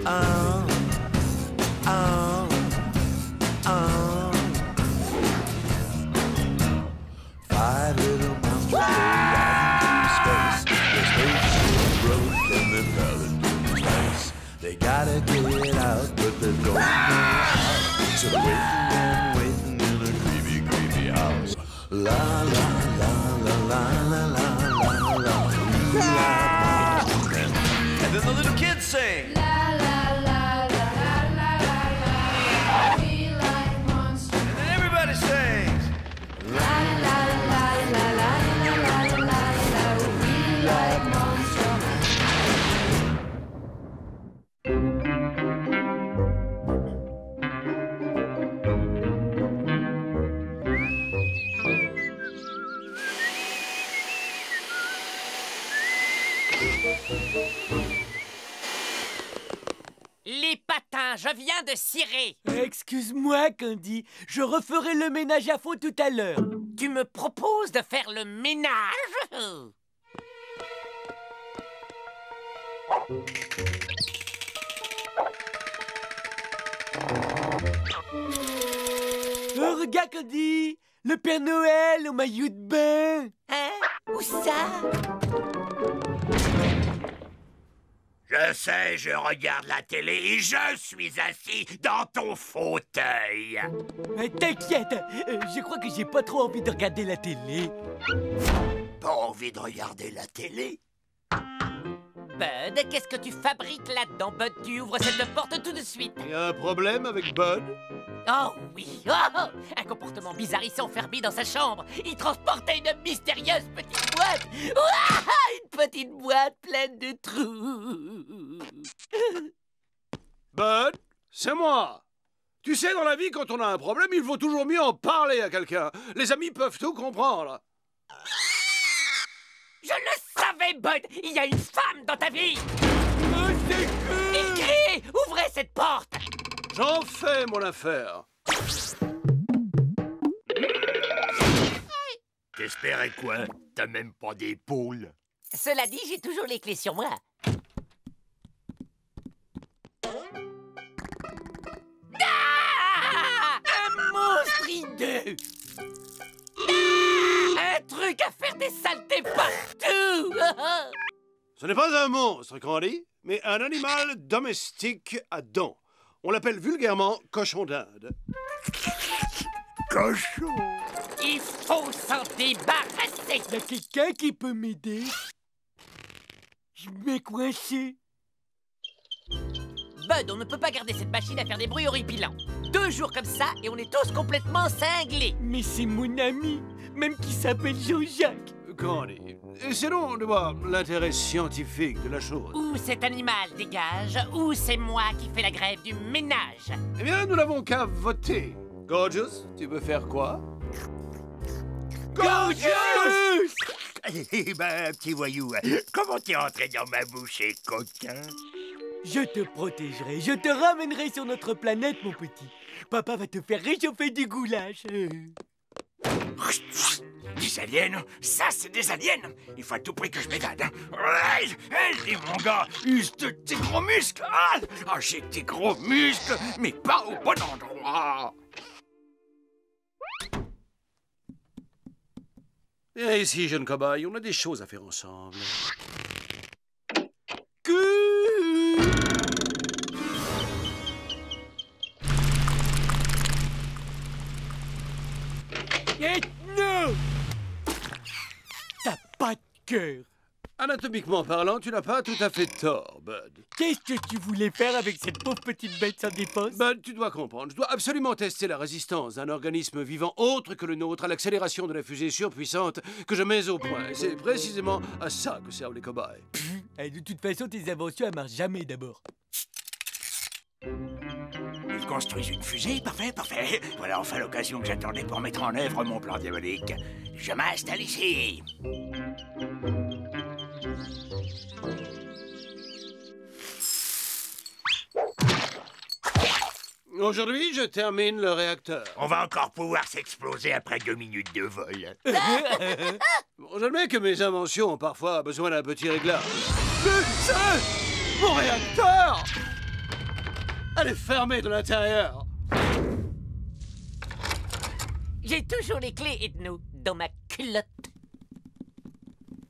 Oh, oh, oh. 5 little monsters go out into space. Their spaceship broke and they fell into space. They gotta get out, but they don't know how. So they're waiting and waiting in a creepy, creepy house. La la la la la la la la la. We like monsters. And then the little kids sing. La la la la la la la. We like monsters. And then everybody sings. La la la la la la la la. We like monsters. Les patins, je viens de cirer. Excuse-moi, Candy, je referai le ménage à fond tout à l'heure. Tu me proposes de faire le ménage? Oh, regarde, Candy, le Père Noël au maillot de bain. Hein? Où ça? Je sais, je regarde la télé et je suis assis dans ton fauteuil. T'inquiète, je crois que j'ai pas trop envie de regarder la télé. Pas envie de regarder la télé? Bud, qu'est-ce que tu fabriques là-dedans, Bud? Tu ouvres cette porte tout de suite. Il y a un problème avec Bud? Oh oui! Oh, un comportement bizarre, il s'est enfermé dans sa chambre. Il transportait une mystérieuse petite boîte. Ouah, une petite boîte pleine de trous. Bud, c'est moi. Tu sais, dans la vie, quand on a un problème, il vaut toujours mieux en parler à quelqu'un. Les amis peuvent tout comprendre. Je le savais, Bud! Il y a une femme dans ta vie! Oh, c'est cool! Écris! Ouvrez cette porte! J'en fais mon affaire. T'espérais quoi? T'as même pas d'épaule. Cela dit, j'ai toujours les clés sur moi. Ah! Un monstre hideux! Ah! Un truc à faire des saletés partout! Ce n'est pas un monstre, Candy, mais un animal domestique à dents. On l'appelle vulgairement cochon d'Inde. Cochon! Il faut s'en débarrasser! Y a quelqu'un qui peut m'aider? Je m'ai coincé. Bud, on ne peut pas garder cette machine à faire des bruits horripilants. 2 jours comme ça et on est tous complètement cinglés. Mais c'est mon ami, même qui s'appelle Jean-Jacques. Candy, essayons de voir l'intérêt scientifique de la chose. Ou cet animal dégage, ou c'est moi qui fais la grève du ménage. Eh bien, nous n'avons qu'à voter. Gorgeous, tu veux faire quoi? Gorgeous! Eh ben, petit voyou, comment t'es entré dans ma bouche, coquin? Je te protégerai, je te ramènerai sur notre planète, mon petit. Papa va te faire réchauffer du goulash. Des aliens? Ça, c'est des aliens! Il faut à tout prix que je m'évade. Allez, mon gars, use de tes gros muscles! Ah, j'ai tes gros muscles, mais pas au bon endroit! Et ici, jeune cobaye, on a des choses à faire ensemble. Et non! T'as pas de cœur. Anatomiquement parlant, tu n'as pas tout à fait tort, Bud. Qu'est-ce que tu voulais faire avec cette pauvre petite bête sans défense? Bud, tu dois comprendre, je dois absolument tester la résistance d'un organisme vivant autre que le nôtre à l'accélération de la fusée surpuissante que je mets au point. C'est précisément à ça que servent les cobayes. De toute façon, tes inventions, elles marchent jamais d'abord. Ils construisent une fusée, parfait, parfait. Voilà enfin l'occasion que j'attendais pour mettre en œuvre mon plan diabolique. Je m'installe ici. Aujourd'hui, je termine le réacteur. On va encore pouvoir s'exploser après 2 minutes de vol. Bon, j'admets que mes inventions ont parfois besoin d'un petit réglage. Mais c'est mon réacteur! Elle est fermée de l'intérieur. J'ai toujours les clés, Ethno, dans ma culotte.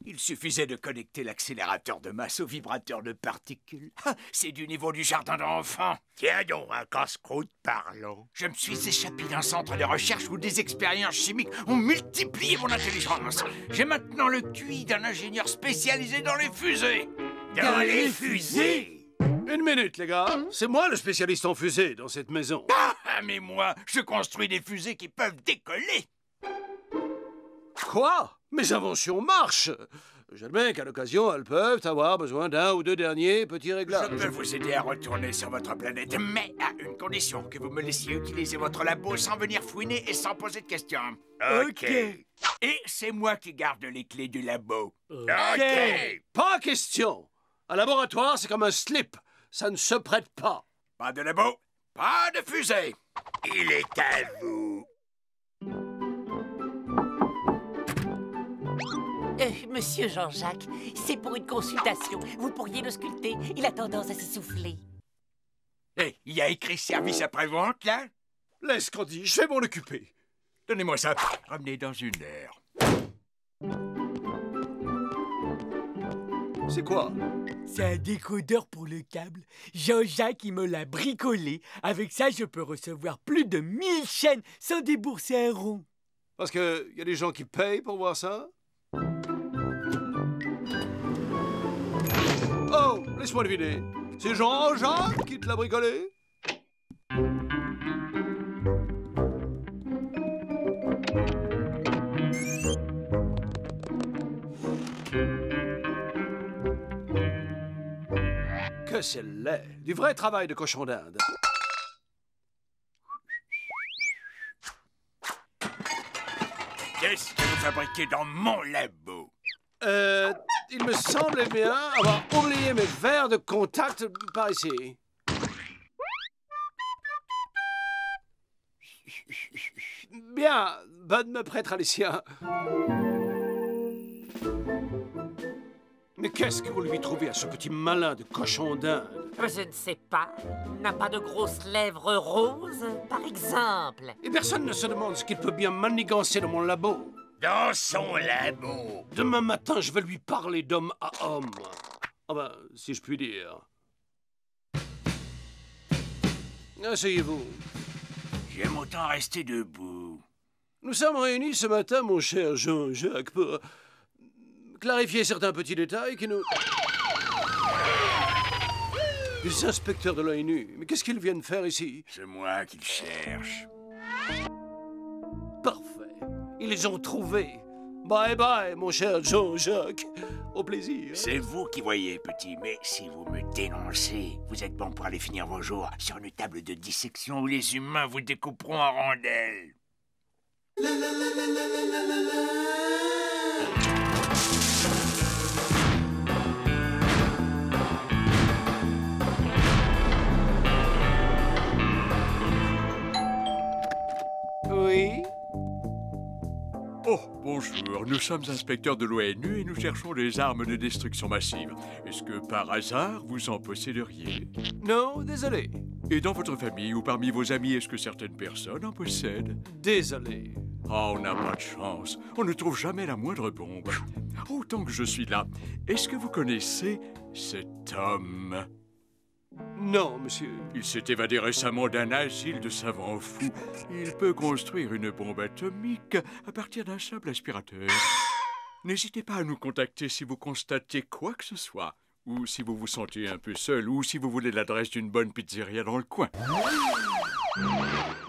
Il suffisait de connecter l'accélérateur de masse au vibrateur de particules. Ah, c'est du niveau du jardin d'enfants. Tiens donc, un casse-croûte parlant. Je me suis échappé d'un centre de recherche où des expériences chimiques ont multiplié mon intelligence. J'ai maintenant le QI d'un ingénieur spécialisé dans les fusées. Dans les fusées? Une minute, les gars. C'est moi le spécialiste en fusée dans cette maison. Ah, mais moi, je construis des fusées qui peuvent décoller. Quoi? Mes inventions marchent. J'admets qu'à l'occasion, elles peuvent avoir besoin d'un ou deux derniers petits réglages. Je peux vous aider à retourner sur votre planète, mais à une condition, que vous me laissiez utiliser votre labo sans venir fouiner et sans poser de questions. Ok. Et c'est moi qui garde les clés du labo. Ok. Pas question. Un laboratoire, c'est comme un slip. Ça ne se prête pas. Pas de labo, pas de fusée. Il est à vous. Monsieur Jean-Jacques, c'est pour une consultation. Vous pourriez le sculpter. Il a tendance à s'essouffler. Hé, il y a écrit service après-vente, là? Laisse, Candy, je vais m'en occuper. Donnez-moi ça. Ramenez dans une heure. C'est quoi? C'est un décodeur pour le câble. Jean-Jacques, il me l'a bricolé. Avec ça, je peux recevoir plus de 1000 chaînes sans débourser un rond. Parce qu'il y a des gens qui payent pour voir ça? Oh, laisse-moi deviner. C'est Jean-Jacques qui te l'a bricolé? Que c'est laid. Du vrai travail de cochon d'Inde. Qu'est-ce que vous fabriquez dans mon labo? Il me semblait bien avoir oublié mes verres de contact par ici. Bien, bonne me prêtre Alicia. Mais qu'est-ce que vous lui trouvez à ce petit malin de cochon d'Inde? Je ne sais pas. N'a pas de grosses lèvres roses, par exemple? Et personne ne se demande ce qu'il peut bien manigancer dans mon labo. Dans son labo. Demain matin, je vais lui parler d'homme à homme. Enfin, si je puis dire. Asseyez-vous. J'aime autant rester debout. Nous sommes réunis ce matin, mon cher Jean-Jacques, pour clarifier certains petits détails qui nous... Les inspecteurs de l'ONU, mais qu'est-ce qu'ils viennent faire ici? C'est moi qui le cherche. Parfait. Ils les ont trouvés. Bye bye, mon cher Jean-Jacques. Au plaisir. C'est vous qui voyez, petit, mais si vous me dénoncez, vous êtes bon pour aller finir vos jours sur une table de dissection où les humains vous découperont en rondelles. Oui? Oh, bonjour, nous sommes inspecteurs de l'ONU et nous cherchons des armes de destruction massive. Est-ce que, par hasard, vous en posséderiez? Non, désolé. Et dans votre famille ou parmi vos amis, est-ce que certaines personnes en possèdent? Désolé. Oh, on n'a pas de chance. On ne trouve jamais la moindre bombe. Oh, tant que je suis là, est-ce que vous connaissez cet homme? Non, monsieur. Il s'est évadé récemment d'un asile de savants fous. Il peut construire une bombe atomique à partir d'un simple aspirateur. N'hésitez pas à nous contacter si vous constatez quoi que ce soit. Ou si vous vous sentez un peu seul, ou si vous voulez l'adresse d'une bonne pizzeria dans le coin.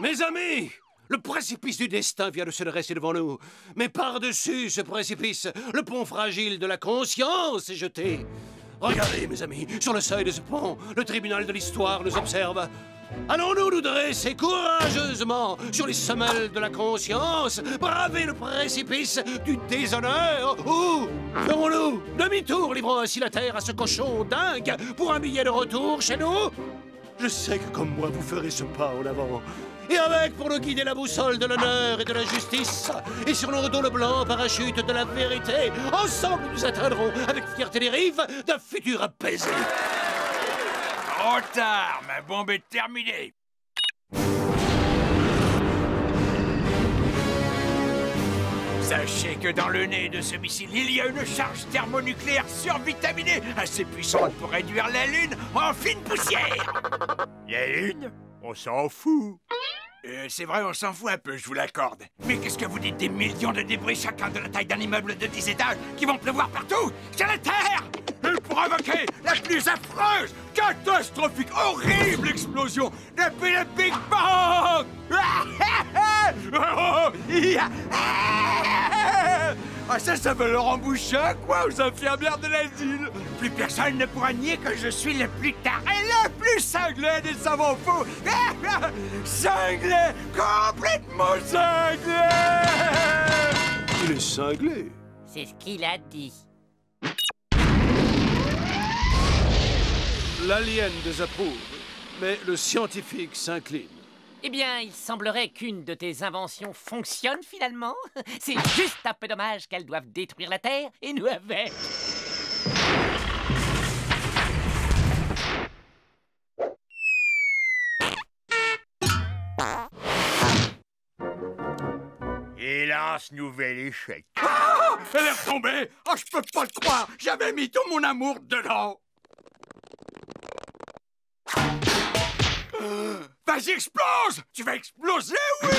Mes amis! Le précipice du destin vient de se dresser devant nous. Mais par-dessus ce précipice, le pont fragile de la conscience est jeté. Regardez, mes amis, sur le seuil de ce pont, le tribunal de l'histoire nous observe. Allons-nous nous dresser courageusement sur les semelles de la conscience, braver le précipice du déshonneur, ou ferons-nous demi-tour, livrant ainsi la terre à ce cochon dingue pour un billet de retour chez nous? Je sais que comme moi, vous ferez ce pas en avant. Et avec pour nous guider la boussole de l'honneur et de la justice, et sur nos dos le blanc parachute de la vérité, ensemble nous atteindrons avec fierté les rives d'un futur apaisé. Trop tard, ma bombe est terminée. Sachez que dans le nez de ce missile, il y a une charge thermonucléaire survitaminée, assez puissante pour réduire la Lune en fine poussière. La Lune? On s'en fout. C'est vrai, on s'en fout un peu, je vous l'accorde. Mais qu'est-ce que vous dites des millions de débris, chacun de la taille d'un immeuble de 10 étages, qui vont pleuvoir partout sur la Terre et provoquer la plus affreuse, catastrophique, horrible explosion depuis le Big Bang. Ah, ça veut leur emboucher, quoi, aux infirmières de l'asile. Plus personne ne pourra nier que je suis le plus taré, le plus cinglé des savants fous. Cinglé, complètement cinglé. Il est cinglé. C'est ce qu'il a dit. L'alien désapprouve, mais le scientifique s'incline. Eh bien, il semblerait qu'une de tes inventions fonctionne finalement. C'est juste un peu dommage qu'elles doivent détruire la Terre et nous avec. Hélas, nouvel échec. Ah, elle est retombée. Oh, je peux pas le croire. J'avais mis tout mon amour dedans. Vas-y, explose! Tu vas exploser, oui!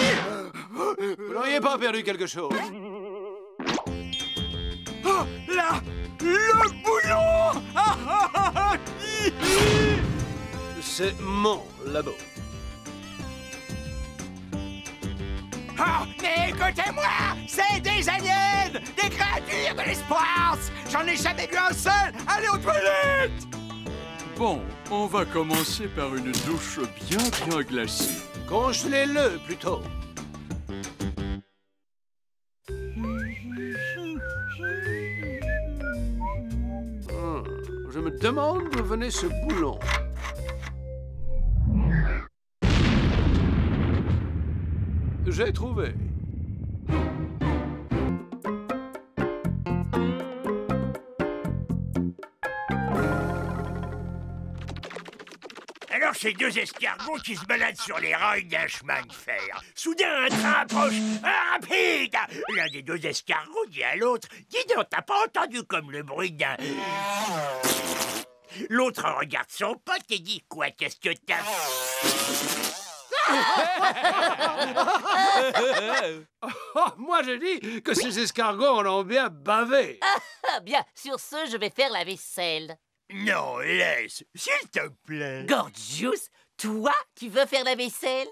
Vous n'auriez pas perdu quelque chose? Oh, là! Le boulon! C'est mon labo. Oh, mais écoutez-moi! C'est des aliens! Des créatures de l'espace! J'en ai jamais vu un seul! Allez aux toilettes! Bon, on va commencer par une douche bien glacée. Congelez-le plutôt. Je me demande d'où venait ce boulon. J'ai trouvé. Alors, ces deux escargots qui se baladent sur les rails d'un chemin de fer. Soudain, un train approche, rapide. L'un des deux escargots dit à l'autre, « Dis donc, t'as pas entendu comme le bruit d'un... » L'autre regarde son pote et dit, « Quoi, qu'est-ce que t'as... » Oh, moi, j'ai dit que ces escargots en ont bien bavé. Ah bien, sur ce, je vais faire la vaisselle. Non, laisse, s'il te plaît. Gorgeous, toi, tu veux faire la vaisselle?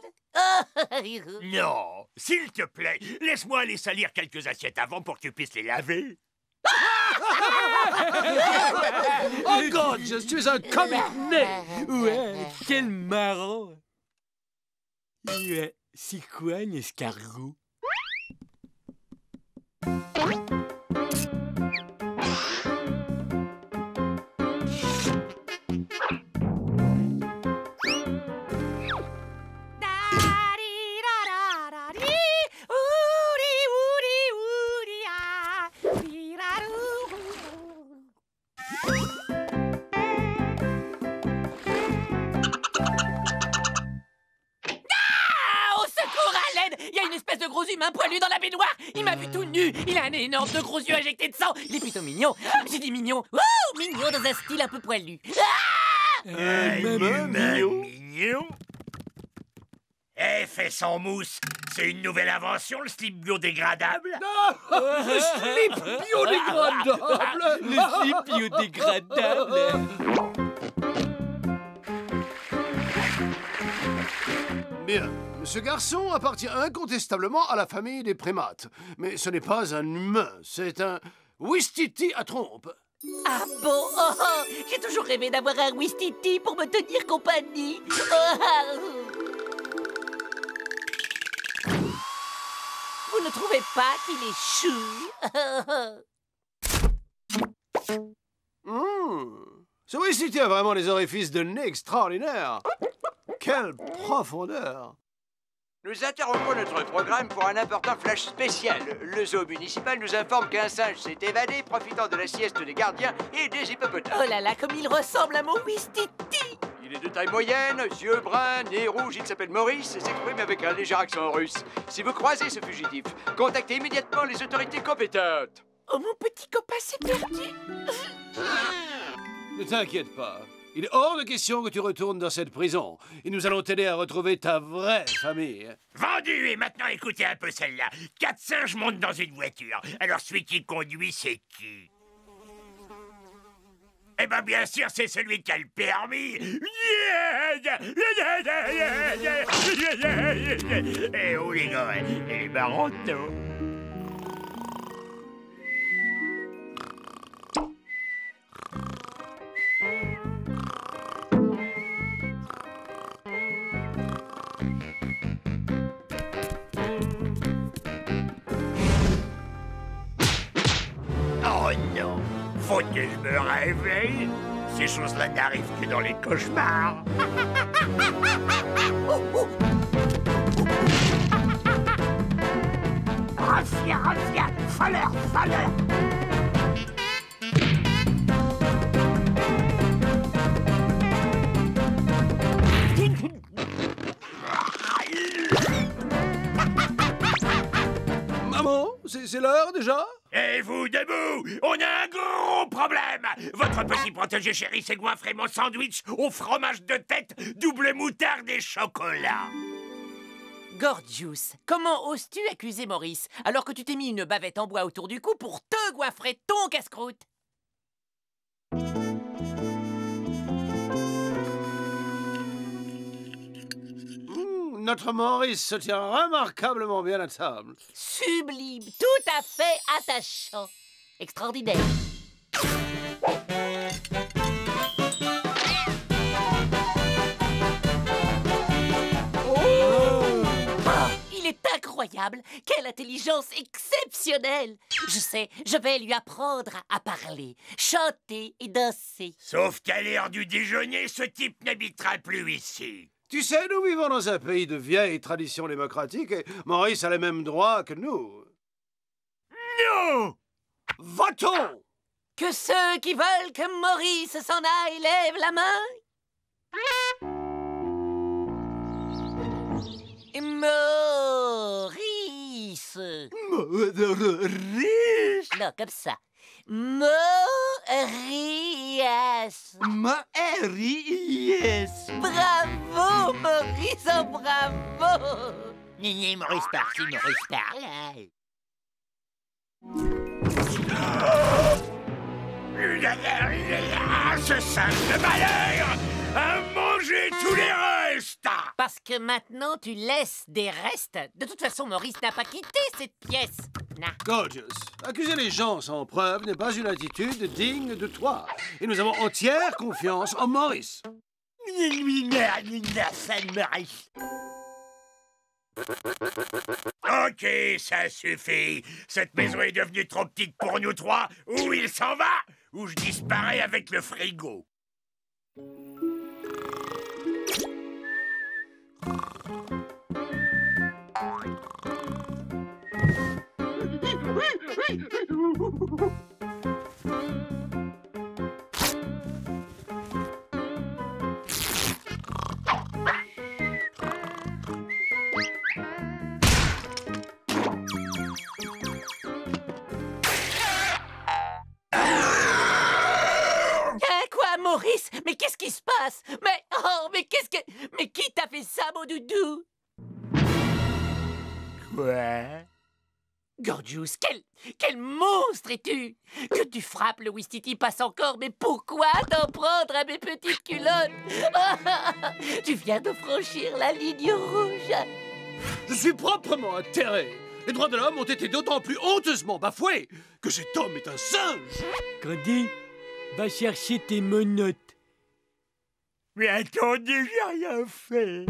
Non, s'il te plaît, laisse-moi aller salir quelques assiettes avant pour que tu puisses les laver. Oh, Gorgeous, tu es un comique né. Ouais, quel marrant. C'est quoi un escargot? Humain poilu dans la baignoire. Il m'a vu tout nu. Il a un énorme de gros yeux injectés de sang. Il est plutôt mignon. J'ai dit mignon. Ouh, mignon dans un style un peu poilu. Mignon. Eh, fais sans mousse. C'est une nouvelle invention, le slip biodégradable. Le slip biodégradable. Le slip biodégradable. Bien. Ce garçon appartient incontestablement à la famille des primates. Mais ce n'est pas un humain, c'est un Ouistiti à trompe. Ah bon? J'ai toujours rêvé d'avoir un Ouistiti pour me tenir compagnie. Vous ne trouvez pas qu'il est chou? Ce Ouistiti a vraiment des orifices de nez extraordinaires. Quelle profondeur! Nous interrompons notre programme pour un important flash spécial. Le zoo municipal nous informe qu'un singe s'est évadé, profitant de la sieste des gardiens et des hippopotames. Oh là là, comme il ressemble à mon Ouistiti! Il est de taille taille moyenne, yeux bruns, nez rouge, il s'appelle Maurice et s'exprime avec un léger accent russe. Si vous croisez ce fugitif, contactez immédiatement les autorités compétentes. Oh, mon petit copain s'est perdu. Ne t'inquiète pas. Il est hors de question que tu retournes dans cette prison. Et nous allons t'aider à retrouver ta vraie famille. Vendu. Et maintenant, écoutez un peu celle-là. 4 singes montent dans une voiture. Alors, celui qui conduit, c'est qui? Eh ben, bien sûr, c'est celui qui a le permis. Eh oh, les gars, elle est marrante, non? Oh non! Faut que je me réveille! Ces choses-là n'arrivent que dans les cauchemars! Raffia, faleur! Maman, c'est l'heure déjà? Et vous, debout! On a un gros problème! Votre petit protégé chéri s'est goinfré mon sandwich au fromage de tête, double moutarde et chocolat! Gorgeous, comment oses-tu accuser Maurice alors que tu t'es mis une bavette en bois autour du cou pour te goinfrer ton casse-croûte? Notre Maurice se tient remarquablement bien à table. Sublime, tout à fait attachant. Extraordinaire. Oh, il est incroyable. Quelle intelligence exceptionnelle. Je sais, je vais lui apprendre à parler, chanter et danser. Sauf qu'à l'heure du déjeuner, ce type n'habitera plus ici. Tu sais, nous vivons dans un pays de vieilles traditions démocratiques et Maurice a les mêmes droits que nous. Non! Votons! Que ceux qui veulent que Maurice s'en aille lèvent la main. Maurice. Maurice! Non, comme ça. Maurice. Maurice! Bravo, Maurice, oh, bravo. Maurice par-ci, Maurice par-là. Ce sac de malheur a mangé tous les restes! Parce que maintenant, tu laisses des restes. De toute façon, Maurice n'a pas quitté cette pièce. Nah. Gorgeous, accuser les gens sans preuve n'est pas une attitude digne de toi. Et nous avons entière confiance en Maurice. Ok, ça suffit. Cette maison est devenue trop petite pour nous trois. Ou il s'en va, ou je disparais avec le frigo. Maurice, mais qu'est-ce qui se passe? Mais qui t'a fait ça, mon doudou? Quoi? Gorgeous, quel monstre es-tu? Que tu frappes, le Wistiti passe encore, mais pourquoi t'en prendre à mes petites culottes? Tu viens de franchir la ligne rouge. Je suis proprement atterré. Les droits de l'homme ont été d'autant plus honteusement bafoués que cet homme est un singe. Candy, va chercher tes menottes. Mais attendez, j'ai rien fait.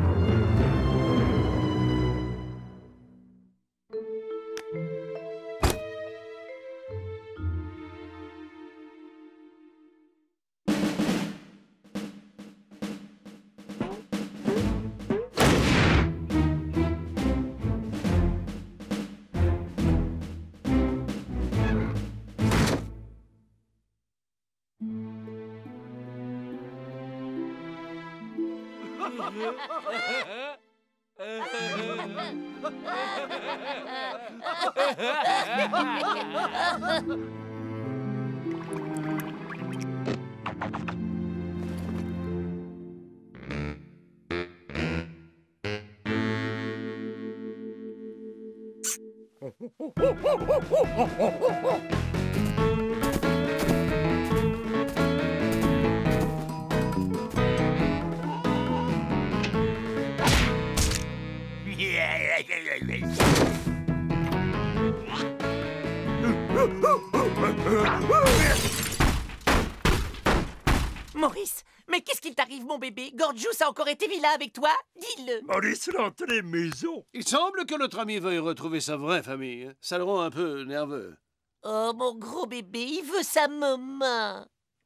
Maurice, mais qu'est-ce qu'il t'arrive, mon bébé? Gorgeous a encore été vilain avec toi? Dis-le. Maurice rentre les maisons. Il semble que notre ami veuille retrouver sa vraie famille. Ça le rend un peu nerveux. Oh, mon gros bébé, il veut sa maman.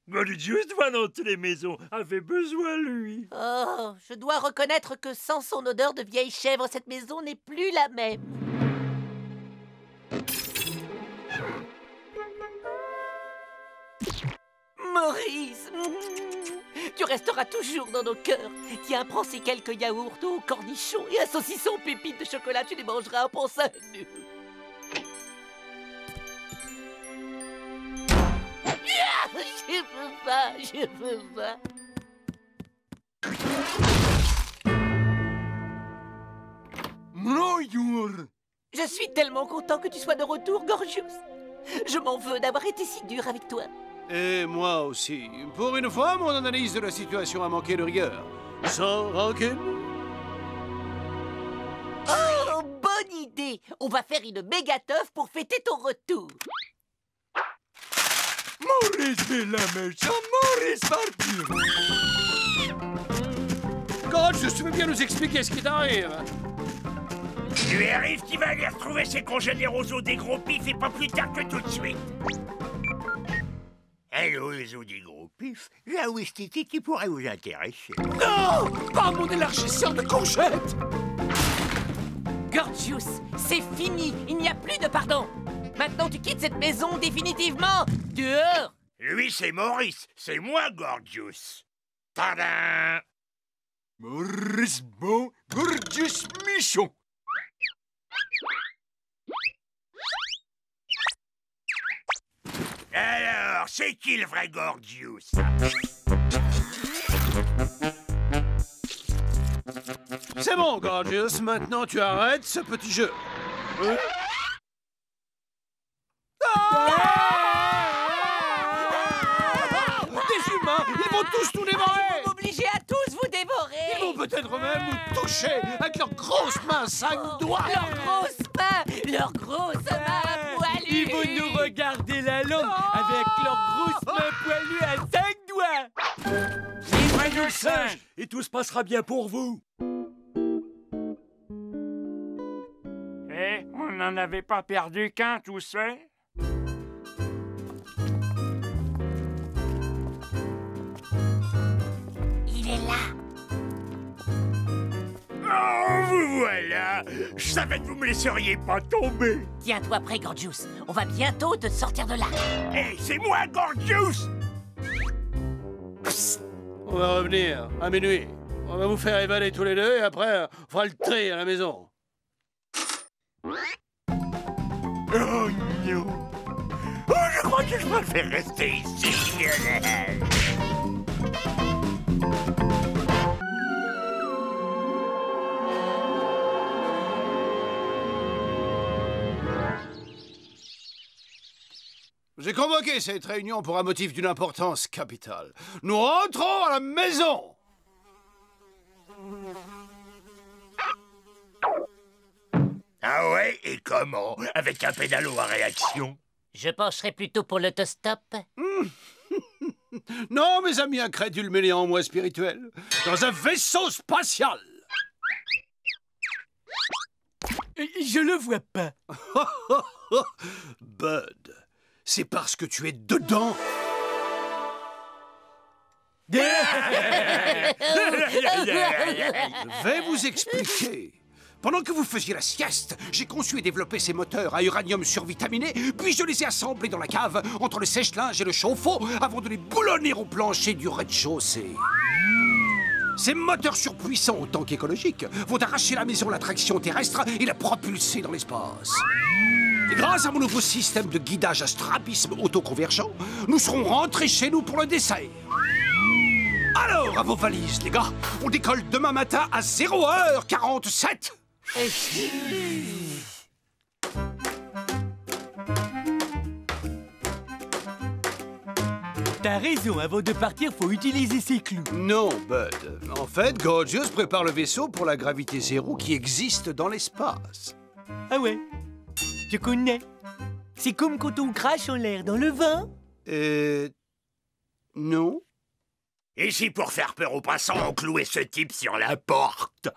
Gorgeous doit rentrer les maisons. Avait besoin, lui. Oh, je dois reconnaître que sans son odeur de vieille chèvre, cette maison n'est plus la même. Maurice, tu resteras toujours dans nos cœurs. Tiens, prends ces quelques yaourts au cornichon et un saucisson pépite de chocolat, tu les mangeras en pensant à nous. Je peux pas. Je suis tellement content que tu sois de retour, Gorgeous. Je m'en veux d'avoir été si dur avec toi. Et moi aussi. Pour une fois, mon analyse de la situation a manqué de rigueur. Sans rancune. Oh, bonne idée! On va faire une méga teuf pour fêter ton retour. Maurice est la méchant, Maurice partir. Gorgeous, tu veux bien nous expliquer ce qui t'arrive? Il lui arrive qu'il va aller retrouver ses congénères aux os des gros pifs et pas plus tard que tout de suite. Hello, les os des gros pifs. J'ai un Wistiti qui pourrait vous intéresser. Non! Pas mon élargisseur de courgettes! Gorgeous, c'est fini. Il n'y a plus de pardon. Maintenant, tu quittes cette maison définitivement. Dehors! Lui, c'est Maurice. C'est moi, Gorgeous. Tadam! Maurice Bon, Gorgeous Michon. Alors, c'est qui le vrai Gorgeous? C'est bon, Gorgeous. Maintenant, tu arrêtes ce petit jeu. Hein? Des humains! Ils vont tous nous dévorer! Ils vont m'obliger à tous vous dévorer! Ils vont peut-être même nous toucher avec leurs grosses mains à 5 doigts! Leurs grosses mains poilues! Ils vont nous regarder la langue avec leurs grosses mains poilues à 5 doigts! Livrez-nous le singe et tout se passera bien pour vous. Eh, on n'en avait pas perdu qu'un, tout seul? Il est là! Oh, vous voilà! Je savais que vous me laisseriez pas tomber. Tiens-toi prêt, Gorgeous. On va bientôt te sortir de là. Hé, c'est moi, Gorgeous! On va revenir à minuit. On va vous faire évader tous les deux et après, on fera le tri à la maison. Oh non! Oh, je crois que je préfère rester ici. J'ai convoqué cette réunion pour un motif d'une importance capitale. Nous rentrons à la maison! Ah ouais? Et comment? Avec un pédalo à réaction? Je pencherai plutôt pour l'autostop. Non, mes amis incrédules mais néanmoins spirituels, dans un vaisseau spatial! Je le vois pas. Bud, c'est parce que tu es dedans. Je vais vous expliquer. Pendant que vous faisiez la sieste, j'ai conçu et développé ces moteurs à uranium survitaminé, puis je les ai assemblés dans la cave, entre le sèche-linge et le chauffe-eau, avant de les boulonner au plancher du rez-de-chaussée. Ces moteurs surpuissants autant qu'écologiques vont arracher la maison à l'attraction terrestre et la propulser dans l'espace. Et grâce à mon nouveau système de guidage à strabisme autoconvergent, nous serons rentrés chez nous pour le dessert. Alors, à vos valises, les gars, on décolle demain matin à 0h47. T'as raison, avant de partir, faut utiliser ses clous. Non, Bud. En fait, Gorgeous prépare le vaisseau pour la gravité zéro qui existe dans l'espace. Ah ouais, je connais. C'est comme quand on crache en l'air dans le vin. Non. Et si pour faire peur aux passants, on clouait ce type sur la porte?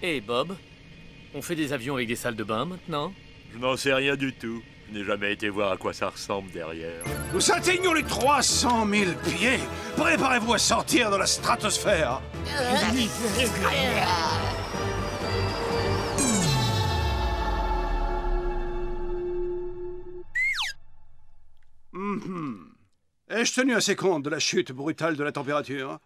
Hé Bob, on fait des avions avec des salles de bain maintenant? Je n'en sais rien du tout. Je n'ai jamais été voir à quoi ça ressemble derrière. Nous atteignons les 300 000 pieds. Préparez-vous à sortir de la stratosphère. Ai-je tenu assez compte de la chute brutale de la température?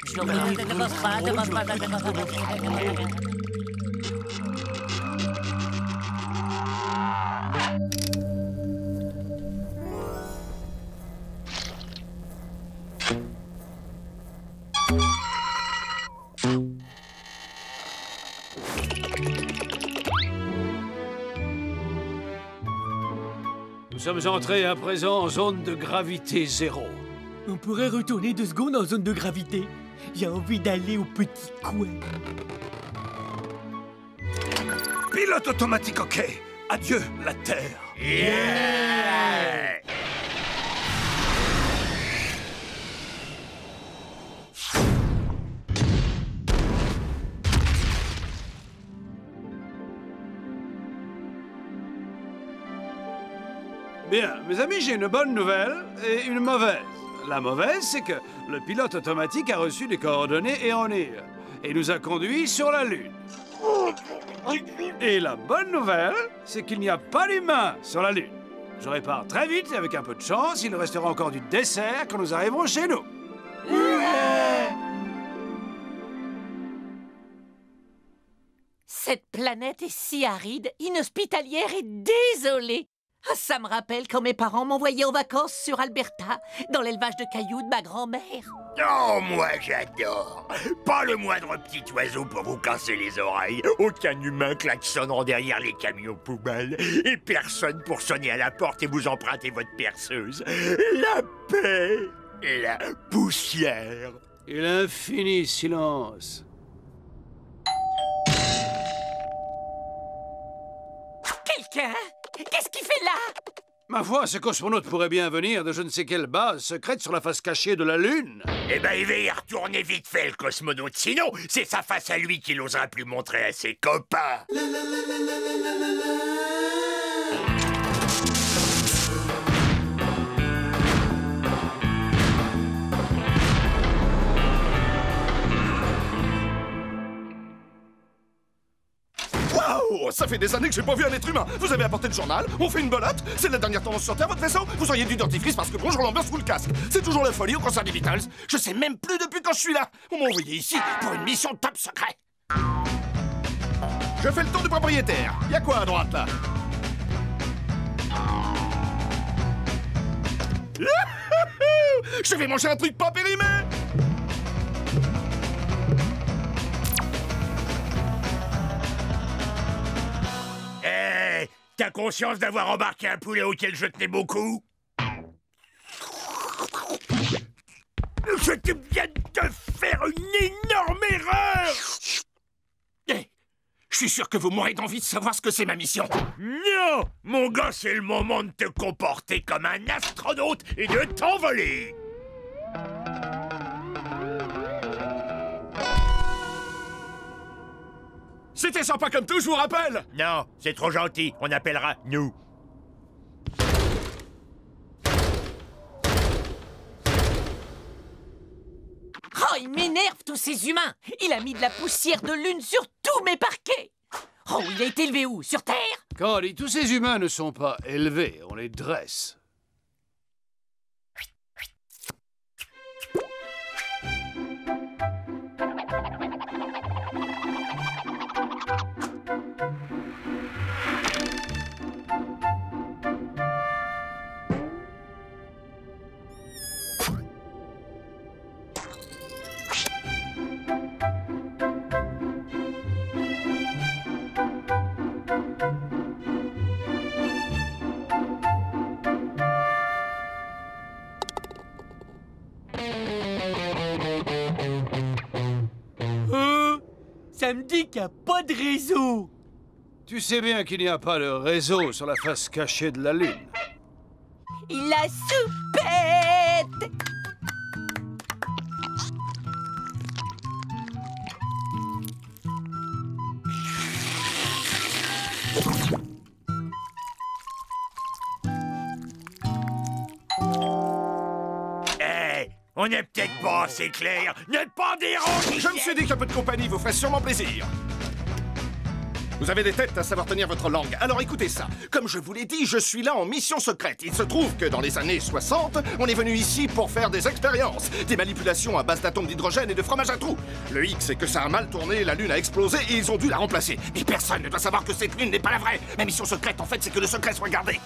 Nous sommes entrés à présent en zone de gravité zéro. On pourrait retourner 2 secondes en zone de gravité. J'ai envie d'aller au petit coin. Pilote automatique, ok. Adieu, la Terre. Yeah! Bien, mes amis, j'ai une bonne nouvelle et une mauvaise. La mauvaise, c'est que le pilote automatique a reçu des coordonnées erronées et nous a conduits sur la Lune. Et la bonne nouvelle, c'est qu'il n'y a pas d'humains sur la Lune. Je répare très vite et avec un peu de chance, il restera encore du dessert quand nous arriverons chez nous. Cette planète est si aride, inhospitalière et désolée. Ah, ça me rappelle quand mes parents m'envoyaient en vacances sur Alberta, dans l'élevage de cailloux de ma grand-mère. Oh, moi j'adore. Pas le moindre petit oiseau pour vous casser les oreilles, aucun humain klaxonnant derrière les camions poubelles, et personne pour sonner à la porte et vous emprunter votre perceuse. La paix, la poussière. Et l'infini silence. Quelqu'un? Qu'est-ce qu'il fait là? Ma foi, ce cosmonaute pourrait bien venir de je ne sais quelle base secrète sur la face cachée de la Lune. Eh ben, il va y retourner vite fait, le cosmonaute. Sinon, c'est sa face à lui qu'il n'osera plus montrer à ses copains. Waouh! Ça fait des années que j'ai pas vu un être humain. Vous avez apporté le journal, on fait une belote. C'est la dernière tendance sur Terre, votre vaisseau. Vous auriez du dentifrice parce que bonjour l'ambiance vous le casque. C'est toujours la folie au concert des Beatles. Je sais même plus depuis quand je suis là. On m'a envoyé ici pour une mission top secret. Je fais le tour du propriétaire. Y'a quoi à droite, là? Je vais manger un truc pas périmé. Hey, t'as conscience d'avoir embarqué un poulet auquel je tenais beaucoup? Je viens de faire une énorme erreur! Hé, je suis sûr que vous mourrez d'envie de savoir ce que c'est ma mission. Non! Mon gars, c'est le moment de te comporter comme un astronaute et de t'envoler! C'était sympa comme tout, je vous rappelle. Non, c'est trop gentil, on appellera nous. Oh, il m'énerve, tous ces humains! Il a mis de la poussière de lune sur tous mes parquets! Oh, il a été élevé où? Sur Terre? Candy, tous ces humains ne sont pas élevés, on les dresse. Ça me dit qu'il n'y a pas de réseau. Tu sais bien qu'il n'y a pas de réseau sur la face cachée de la Lune. Il a soupette! Hey, on n'est peut-être pas assez clair. Ne pas déranger. Je me suis dit qu'un peu de compagnie vous ferait sûrement plaisir. Vous avez des têtes à savoir tenir votre langue, alors écoutez ça. Comme je vous l'ai dit, je suis là en mission secrète. Il se trouve que dans les années 60, on est venu ici pour faire des expériences. Des manipulations à base d'atomes d'hydrogène et de fromage à trous. Le hic, c'est que ça a mal tourné, la Lune a explosé et ils ont dû la remplacer. Mais personne ne doit savoir que cette Lune n'est pas la vraie. Ma mission secrète, en fait, c'est que le secret soit gardé.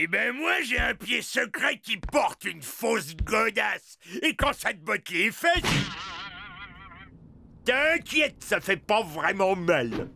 Eh ben moi j'ai un pied secret qui porte une fausse godasse. Et quand ça te botte les fesses, t'inquiète, ça fait pas vraiment mal.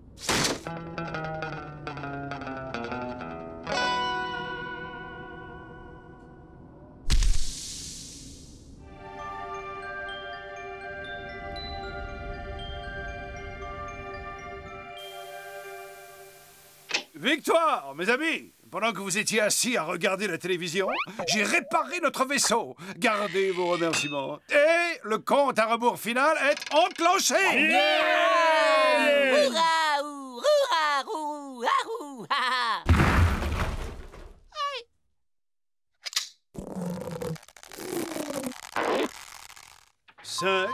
Victoire, mes amis! Pendant que vous étiez assis à regarder la télévision, j'ai réparé notre vaisseau. Gardez vos remerciements. Et le compte à rebours final est enclenché! Yeah! Hourra, hourra, hourra, hourra. 5,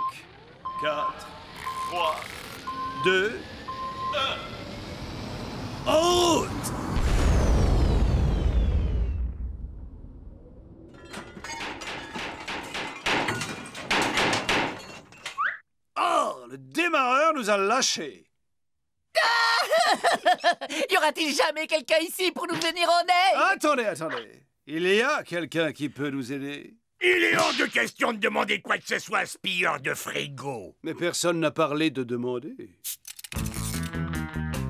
4, 3, 2, 1. Haute! Oh, le démarreur nous a lâchés. Y aura-t-il jamais quelqu'un ici pour nous venir en aide? Attendez. Il y a quelqu'un qui peut nous aider. Il est hors de question de demander quoi que ce soit à ce pilleur de frigo. Mais personne n'a parlé de demander.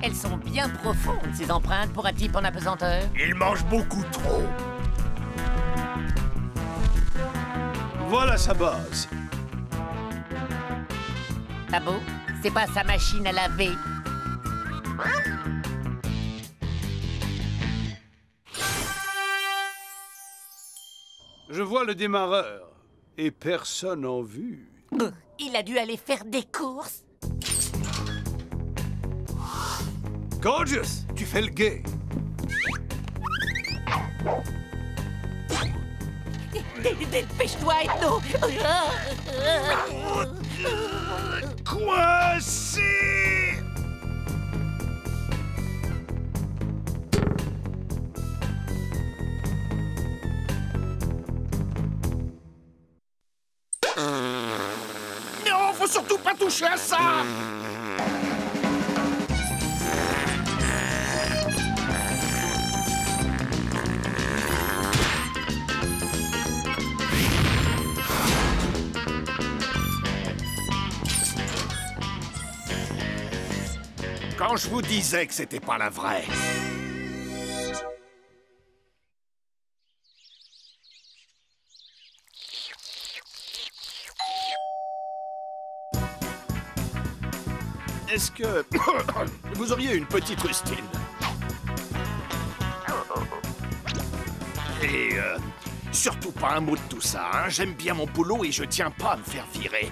Elles sont bien profondes, ces empreintes, pour un type en apesanteur. Il mange beaucoup trop. Voilà sa base. Ah bon? C'est pas sa machine à laver. Je vois le démarreur. Et personne en vue. Il a dû aller faire des courses. Gorgeous, tu fais le guet. Dépêche-toi, Ethno. Coincé! Non, faut surtout pas toucher à ça! Quand je vous disais que c'était pas la vraie. est-ce que vous auriez une petite rustine? Et surtout pas un mot de tout ça, hein. J'aime bien mon boulot et je tiens pas à me faire virer.